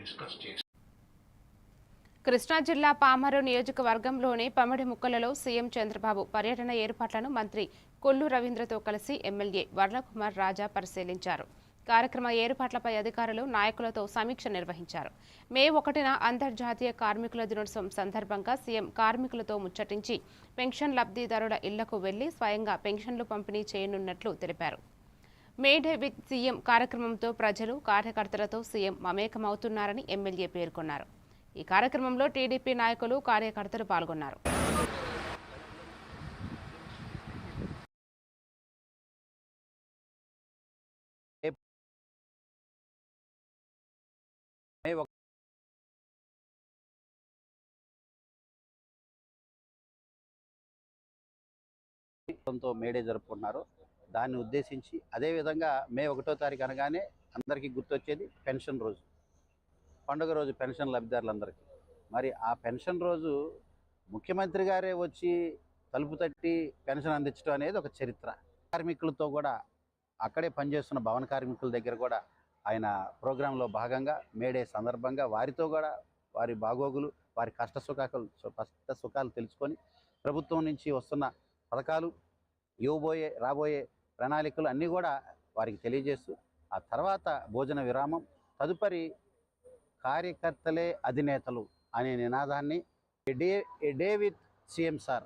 Discuss చేసి కృష్ణా జిల్లా పామరు నియోజకవర్గంలోని పమిడిముక్కలలో సీఎం చంద్రబాబు పర్యటన ఏర్పాట్లను మంత్రి కొల్లు రవీంద్రతో కలిసి ఎమ్మెల్యే వర్ణకుమార్ రాజా పరిశీలించారు. కార్యక్రమ ఏర్పాట్లపై అధికారులు నాయకులతో సమీక్ష నిర్వహించారు. మే 1న అంతర్జాతీయ కార్మికుల దినోత్సవం సందర్భంగా సీఎం కార్మికులతో ముచ్చటించి పెన్షన్ లబ్ధిదారుల ఇళ్లకు వెళ్లి స్వయంగా పెన్షన్లు పంపిణీ చేయనున్నట్లు తెలిపారు. మే డే విత్ సీఎం కార్యక్రమంతో ప్రజలు కార్యకర్తలతో సీఎం మమేకమవుతున్నారని ఎమ్మెల్యే పేర్కొన్నారు. ఈ కార్యక్రమంలో టీడీపీ నాయకులు కార్యకర్తలు పాల్గొన్నారు. మేడే జరుపుకున్నారు. దాన్ని ఉద్దేశించి అదేవిధంగా మే 1వ తారీఖు అనగానే అందరికీ గుర్తొచ్చేది పెన్షన్ రోజు, పండుగ రోజు పెన్షన్ లబ్ధిదారులందరికీ. మరి ఆ పెన్షన్ రోజు ముఖ్యమంత్రి గారే వచ్చి తలుపు తట్టి పెన్షన్ అందించడం అనేది ఒక చరిత్ర. కార్మికులతో కూడా అక్కడే పనిచేస్తున్న భవన కార్మికుల దగ్గర కూడా ఆయన ప్రోగ్రాంలో భాగంగా మేడే సందర్భంగా వారితో కూడా వారి బాగోగులు, వారి కష్ట సుఖాలు తెలుసుకొని ప్రభుత్వం నుంచి వస్తున్న పథకాలు, రాబోయే ప్రణాళికలు అన్నీ కూడా వారికి తెలియజేస్తూ ఆ తర్వాత భోజన విరామం, తదుపరి కార్యకర్తలే అధినేతలు అనే నినాదాన్ని a day with CM sir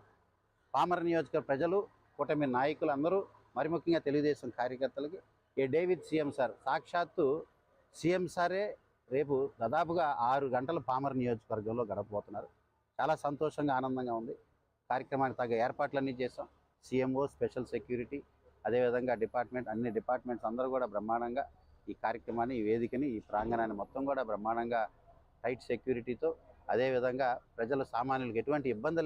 Pamarru నియోజకవర్గ ప్రజలు, కూటమి నాయకులు అందరూ, మరి ముఖ్యంగా తెలుగుదేశం కార్యకర్తలకి a day with CM sir, సాక్షాత్తు సీఎం సారే రేపు దాదాపుగా 6 గంటలు పామర్ నియోజకవర్గంలో గడపబోతున్నారు. చాలా సంతోషంగా, ఆనందంగా ఉంది. కార్యక్రమానికి తగ్గ ఏర్పాట్లన్నీ చేస్తాం. సీఎంఓ, స్పెషల్ సెక్యూరిటీ, అదేవిధంగా అన్ని డిపార్ట్మెంట్స్ అందరూ కూడా బ్రహ్మాండంగా ఈ కార్యక్రమాన్ని, ఈ వేదికని, ఈ ప్రాంగణాన్ని మొత్తం కూడా బ్రహ్మాండంగా టైట్ సెక్యూరిటీతో, అదేవిధంగా ప్రజల సామాన్యులకు ఎటువంటి ఇబ్బందులు